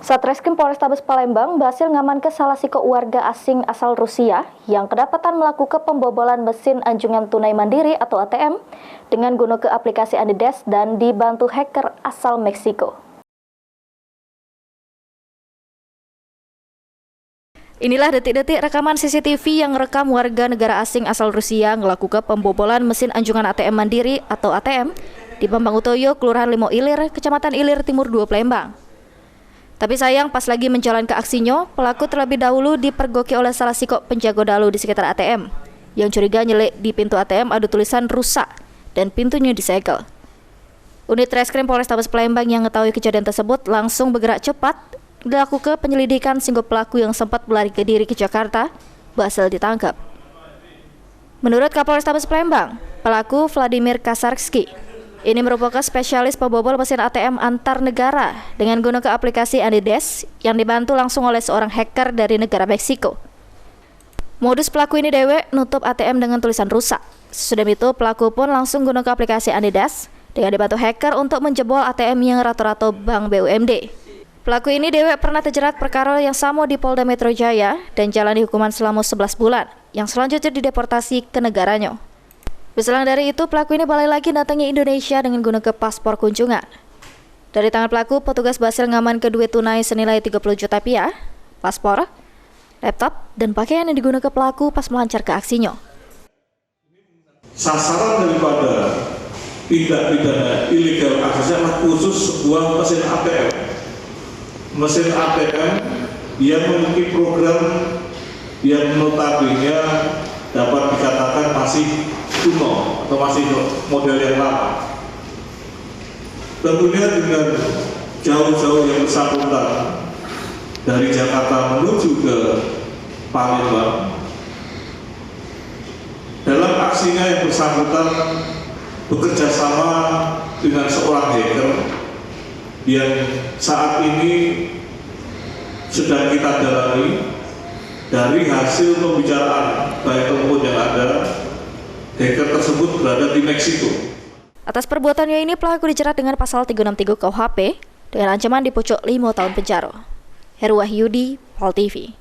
Satreskrim Polrestabes Palembang berhasil ngamankan salah satu warga asing asal Rusia yang kedapatan melakukan pembobolan mesin anjungan tunai mandiri atau ATM dengan gunakan aplikasi Anides dan dibantu hacker asal Meksiko. Inilah detik-detik rekaman CCTV yang merekam warga negara asing asal Rusia melakukan pembobolan mesin anjungan ATM mandiri atau ATM di Bambang Utoyo, Kelurahan Limo Ilir, Kecamatan Ilir Timur 2, Palembang. Tapi sayang pas lagi menjalankan aksinya, pelaku terlebih dahulu dipergoki oleh salah sikok penjaga dalu di sekitar ATM. Yang curiga nyelek di pintu ATM ada tulisan rusak dan pintunya disegel. Unit Reskrim Polrestabes Palembang yang mengetahui kejadian tersebut langsung bergerak cepat dilakukan penyelidikan sehingga pelaku yang sempat melarikan diri ke Jakarta berhasil ditangkap. Menurut Kapolrestabes Palembang, pelaku Vladimir Kasarski ini merupakan spesialis pembobol mesin ATM antar negara dengan gunakan aplikasi Anides yang dibantu langsung oleh seorang hacker dari negara Meksiko. Modus pelaku ini dewek nutup ATM dengan tulisan rusak. Sesudah itu pelaku pun langsung gunakan aplikasi Anides dengan dibantu hacker untuk menjebol ATM yang rata-rata Bank BUMD. Pelaku ini dewek pernah terjerat perkara yang sama di Polda Metro Jaya dan jalani hukuman selama 11 bulan yang selanjutnya dideportasi ke negaranya. Berselang dari itu, pelaku ini balik lagi datangi Indonesia dengan gunakan paspor kunjungan. Dari tangan pelaku, petugas berhasil ngamankan duit tunai senilai 30 juta rupiah, paspor, laptop, dan pakaian yang digunakan pelaku pas melancarkan aksinya. Sasaran daripada tindak pidana ilegal aksesnya adalah khusus sebuah mesin ATM. Mesin ATM yang memiliki program yang notabene dapat dikatakan masih kuno atau masih model yang lama. Tentunya dengan jauh-jauh yang bersangkutan dari Jakarta menuju ke Palembang, dalam aksinya yang bersangkutan bekerja sama dengan seorang hacker yang saat ini sedang kita dalami. Dari hasil pembicaraan baik telepon yang ada, hacker tersebut berada di Meksiko. Atas perbuatannya ini pelaku dijerat dengan pasal 363 KUHP dengan ancaman dipojok 5 tahun penjara. Heru Wahyudi, Pol TV.